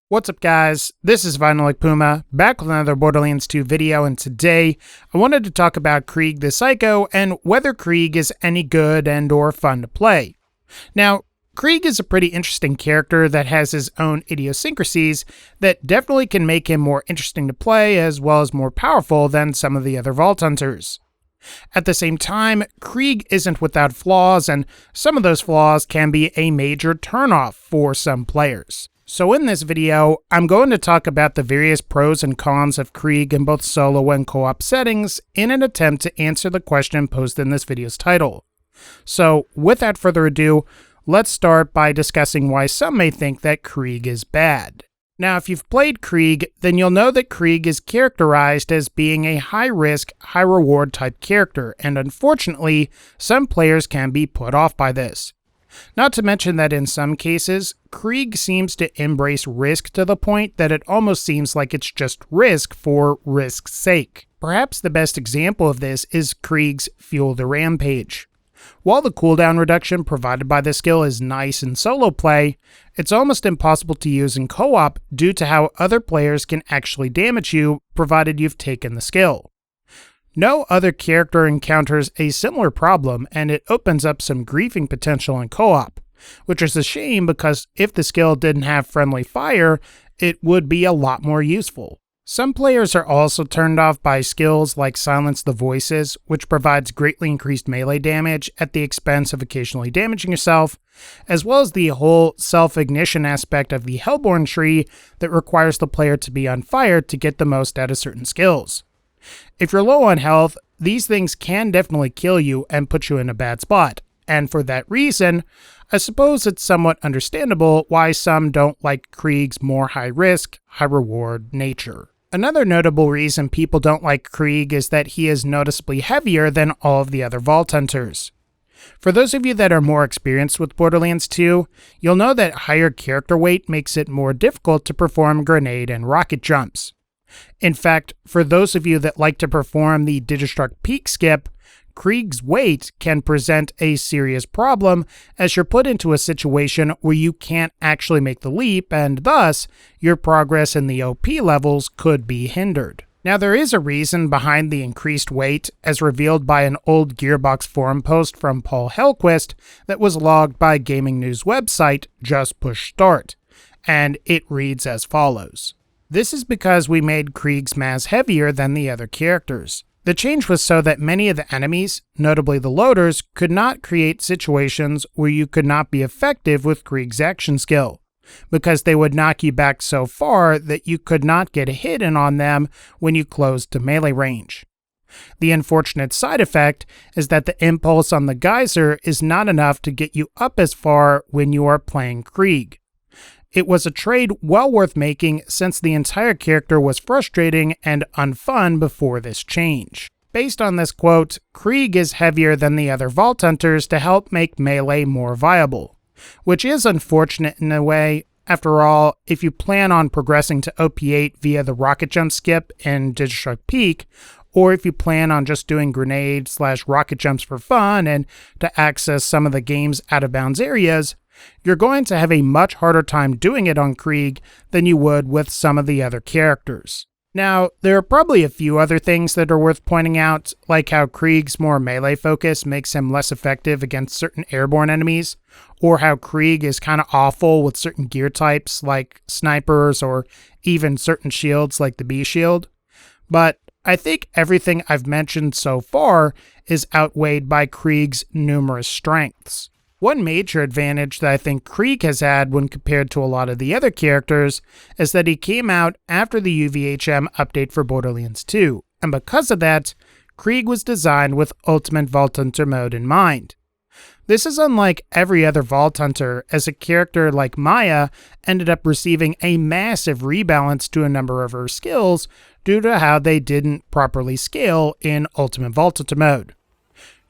What's up guys, this is VinylicPuma, back with another Borderlands 2 video, and today I wanted to talk about Krieg The Psycho and whether Krieg is any good and or fun to play. Now, Krieg is a pretty interesting character that has his own idiosyncrasies that definitely can make him more interesting to play as well as more powerful than some of the other Vault Hunters. At the same time, Krieg isn't without flaws, and some of those flaws can be a major turnoff for some players. So in this video, I'm going to talk about the various pros and cons of Krieg in both solo and co-op settings in an attempt to answer the question posed in this video's title. So without further ado, let's start by discussing why some may think that Krieg is bad. Now, if you've played Krieg, then you'll know that Krieg is characterized as being a high-risk, high-reward type character, and unfortunately, some players can be put off by this. Not to mention that in some cases, Krieg seems to embrace risk to the point that it almost seems like it's just risk for risk's sake. Perhaps the best example of this is Krieg's Fuel the Rampage. While the cooldown reduction provided by this skill is nice in solo play, it's almost impossible to use in co-op due to how other players can actually damage you provided you've taken the skill. No other character encounters a similar problem, and it opens up some griefing potential in co-op, which is a shame because if the skill didn't have friendly fire, it would be a lot more useful. Some players are also turned off by skills like Silence the Voices, which provides greatly increased melee damage at the expense of occasionally damaging yourself, as well as the whole self-ignition aspect of the Hellborn tree that requires the player to be on fire to get the most out of certain skills. If you're low on health, these things can definitely kill you and put you in a bad spot, and for that reason, I suppose it's somewhat understandable why some don't like Krieg's more high-risk, high-reward nature. Another notable reason people don't like Krieg is that he is noticeably heavier than all of the other Vault Hunters. For those of you that are more experienced with Borderlands 2, you'll know that higher character weight makes it more difficult to perform grenade and rocket jumps. In fact, for those of you that like to perform the Digistruct peak skip, Krieg's weight can present a serious problem as you're put into a situation where you can't actually make the leap, and thus, your progress in the OP levels could be hindered. Now, there is a reason behind the increased weight, as revealed by an old Gearbox forum post from Paul Hellquist that was logged by gaming news website Just Push Start, and it reads as follows. This is because we made Krieg's mass heavier than the other characters. The change was so that many of the enemies, notably the loaders, could not create situations where you could not be effective with Krieg's action skill, because they would knock you back so far that you could not get a hit in on them when you closed to melee range. The unfortunate side effect is that the impulse on the geyser is not enough to get you up as far when you are playing Krieg. It was a trade well worth making since the entire character was frustrating and unfun before this change. Based on this quote, Krieg is heavier than the other Vault Hunters to help make melee more viable, which is unfortunate in a way. After all, if you plan on progressing to OP8 via the rocket jump skip in Digistruct Peak, or if you plan on just doing grenade/rocket jumps for fun and to access some of the game's out-of-bounds areas, you're going to have a much harder time doing it on Krieg than you would with some of the other characters. Now, there are probably a few other things that are worth pointing out, like how Krieg's more melee focus makes him less effective against certain airborne enemies, or how Krieg is kind of awful with certain gear types like snipers or even certain shields like the B shield. But I think everything I've mentioned so far is outweighed by Krieg's numerous strengths. One major advantage that I think Krieg has had when compared to a lot of the other characters is that he came out after the UVHM update for Borderlands 2, and because of that, Krieg was designed with Ultimate Vault Hunter mode in mind. This is unlike every other Vault Hunter, as a character like Maya ended up receiving a massive rebalance to a number of her skills due to how they didn't properly scale in Ultimate Vault Hunter mode.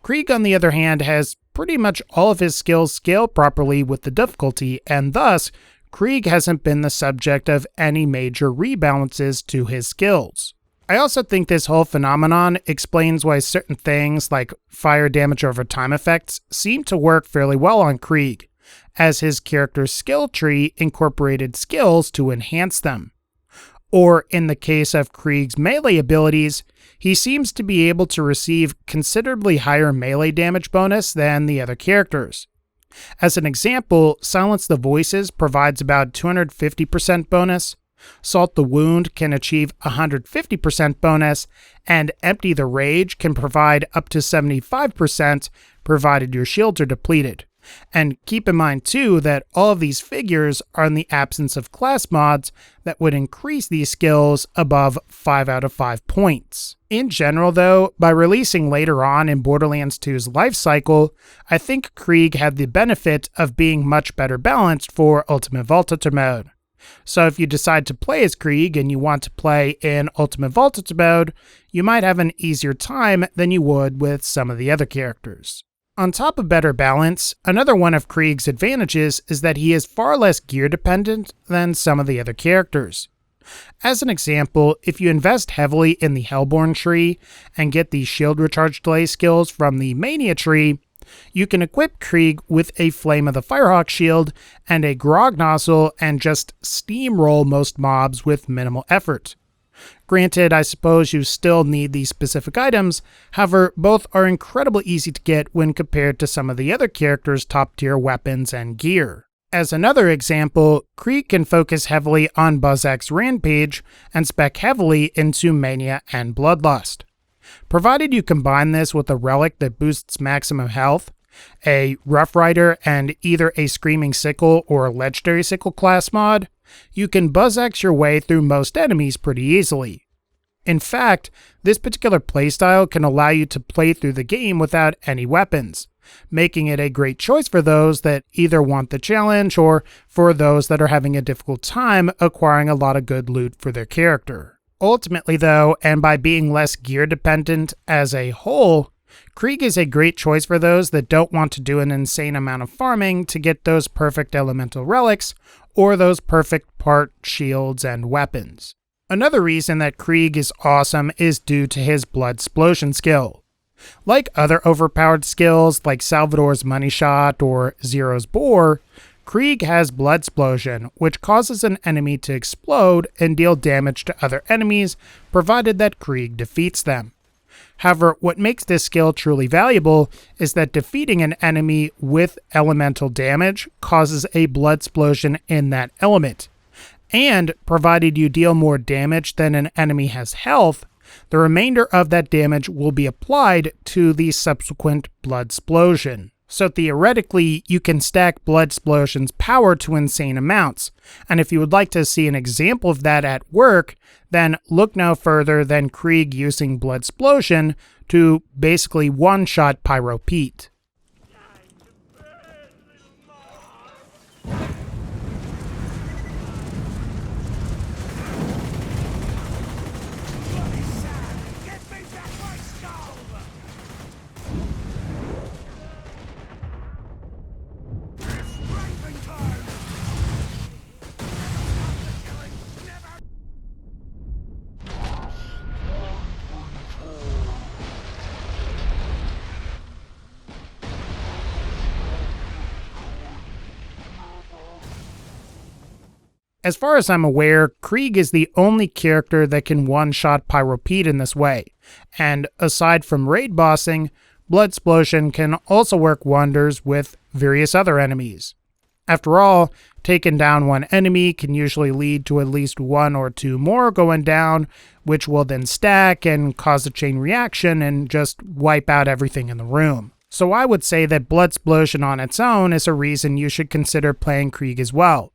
Krieg, on the other hand, has pretty much all of his skills scale properly with the difficulty, and thus, Krieg hasn't been the subject of any major rebalances to his skills. I also think this whole phenomenon explains why certain things like fire damage over time effects seem to work fairly well on Krieg, as his character's skill tree incorporated skills to enhance them. Or in the case of Krieg's melee abilities, he seems to be able to receive considerably higher melee damage bonus than the other characters. As an example, Silence the Voices provides about 250% bonus, Salt the Wound can achieve 150% bonus, and Empty the Rage can provide up to 75% provided your shields are depleted. And keep in mind too that all of these figures are in the absence of class mods that would increase these skills above 5 out of 5 points. In general though, by releasing later on in Borderlands 2's life cycle, I think Krieg had the benefit of being much better balanced for Ultimate Voltage mode. So if you decide to play as Krieg and you want to play in Ultimate Voltage mode, you might have an easier time than you would with some of the other characters. On top of better balance, another one of Krieg's advantages is that he is far less gear dependent than some of the other characters. As an example, if you invest heavily in the Hellborn tree and get the shield recharge delay skills from the Mania tree, you can equip Krieg with a Flame of the Firehawk shield and a Grog nozzle and just steamroll most mobs with minimal effort. Granted, I suppose you still need these specific items, however, both are incredibly easy to get when compared to some of the other characters' top-tier weapons and gear. As another example, Krieg can focus heavily on Buzzak's Rampage and spec heavily into Mania and Bloodlust. Provided you combine this with a relic that boosts maximum health, a Rough Rider, and either a Screaming Sickle or a Legendary Sickle class mod, you can Buzzaxe your way through most enemies pretty easily. In fact, this particular playstyle can allow you to play through the game without any weapons, making it a great choice for those that either want the challenge or for those that are having a difficult time acquiring a lot of good loot for their character. Ultimately though, and by being less gear dependent as a whole, Krieg is a great choice for those that don't want to do an insane amount of farming to get those perfect elemental relics or those perfect part shields and weapons. Another reason that Krieg is awesome is due to his bloodsplosion skill. Like other overpowered skills like Salvador's Money Shot or Zero's Bore, Krieg has bloodsplosion, which causes an enemy to explode and deal damage to other enemies, provided that Krieg defeats them. However, what makes this skill truly valuable is that defeating an enemy with elemental damage causes a bloodsplosion in that element. And provided you deal more damage than an enemy has health, the remainder of that damage will be applied to the subsequent bloodsplosion. So theoretically, you can stack bloodsplosion's power to insane amounts, and if you would like to see an example of that at work, then look no further than Krieg using bloodsplosion to basically one-shot Pyro Pete. As far as I'm aware, Krieg is the only character that can one-shot Pyro Pete in this way, and aside from raid bossing, bloodsplosion can also work wonders with various other enemies. After all, taking down one enemy can usually lead to at least one or two more going down, which will then stack and cause a chain reaction and just wipe out everything in the room. So I would say that bloodsplosion on its own is a reason you should consider playing Krieg as well.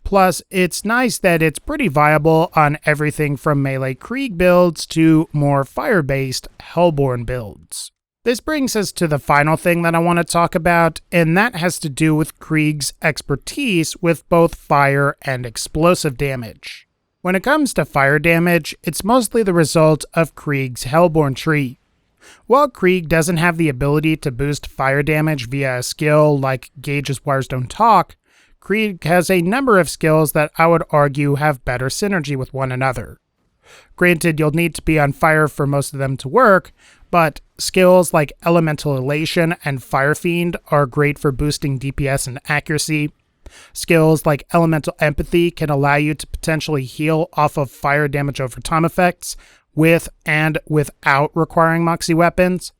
Plus, it's nice that it's pretty viable on everything from melee Krieg builds to more fire-based Hellborn builds. This brings us to the final thing that I want to talk about, and that has to do with Krieg's expertise with both fire and explosive damage. When it comes to fire damage, it's mostly the result of Krieg's Hellborn tree. While Krieg doesn't have the ability to boost fire damage via a skill like Gage's Wires Don't Talk, Krieg has a number of skills that I would argue have better synergy with one another. Granted, you'll need to be on fire for most of them to work, but skills like Elemental Elation and Fire Fiend are great for boosting DPS and accuracy. Skills like Elemental Empathy can allow you to potentially heal off of fire damage over time effects with and without requiring Moxie weapons.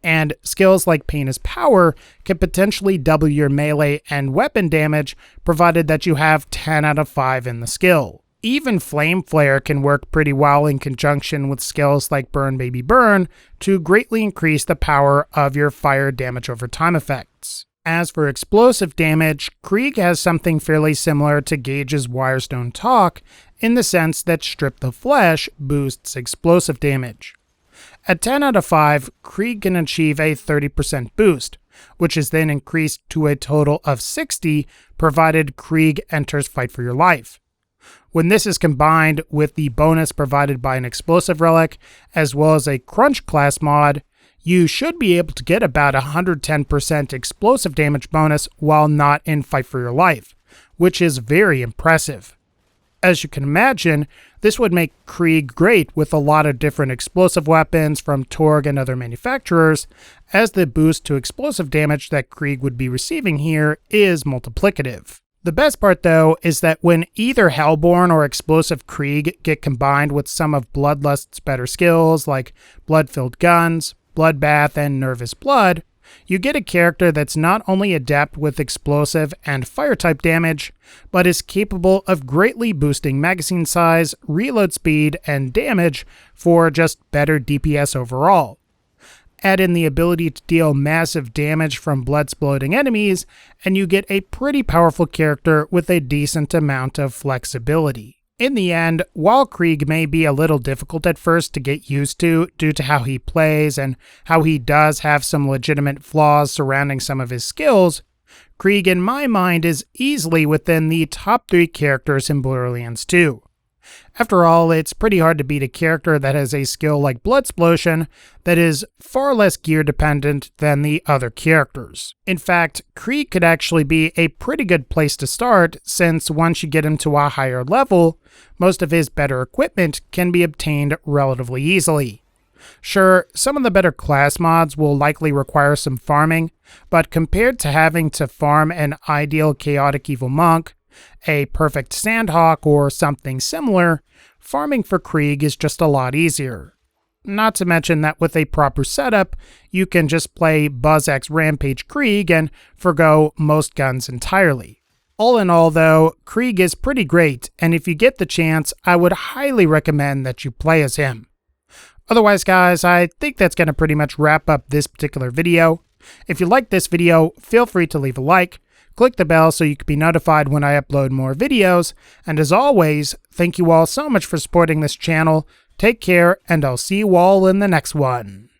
And skills like Pain is Power can potentially double your melee and weapon damage, provided that you have 10 out of 5 in the skill. Even Flame Flare can work pretty well in conjunction with skills like Burn Baby Burn to greatly increase the power of your fire damage over time effects. As for explosive damage, Krieg has something fairly similar to Gage's Wirestone Talk in the sense that Strip the Flesh boosts explosive damage. At 10 out of 5, Krieg can achieve a 30% boost, which is then increased to a total of 60 provided Krieg enters Fight for Your Life. When this is combined with the bonus provided by an explosive relic, as well as a Crunch class mod, you should be able to get about 110% explosive damage bonus while not in Fight for Your Life, which is very impressive. As you can imagine, this would make Krieg great with a lot of different explosive weapons from Torg and other manufacturers, as the boost to explosive damage that Krieg would be receiving here is multiplicative. The best part, though, is that when either Hellborn or Explosive Krieg get combined with some of Bloodlust's better skills like Blood-Filled Guns, Bloodbath, and Nervous Blood, you get a character that's not only adept with explosive and fire-type damage, but is capable of greatly boosting magazine size, reload speed, and damage for just better DPS overall. Add in the ability to deal massive damage from blood-sploding enemies, and you get a pretty powerful character with a decent amount of flexibility. In the end, while Krieg may be a little difficult at first to get used to due to how he plays and how he does have some legitimate flaws surrounding some of his skills, Krieg in my mind is easily within the top 3 characters in Borderlands 2. After all, it's pretty hard to beat a character that has a skill like bloodsplosion that is far less gear dependent than the other characters. In fact, Krieg could actually be a pretty good place to start, since once you get him to a higher level, most of his better equipment can be obtained relatively easily. Sure, some of the better class mods will likely require some farming, but compared to having to farm an ideal chaotic evil monk, a perfect Sandhawk, or something similar, farming for Krieg is just a lot easier. Not to mention that with a proper setup, you can just play BuzzX Rampage Krieg and forgo most guns entirely. All in all though, Krieg is pretty great, and if you get the chance, I would highly recommend that you play as him. Otherwise guys, I think that's going to pretty much wrap up this particular video. If you liked this video, feel free to leave a like. Click the bell so you can be notified when I upload more videos, and as always, thank you all so much for supporting this channel. Take care, and I'll see you all in the next one.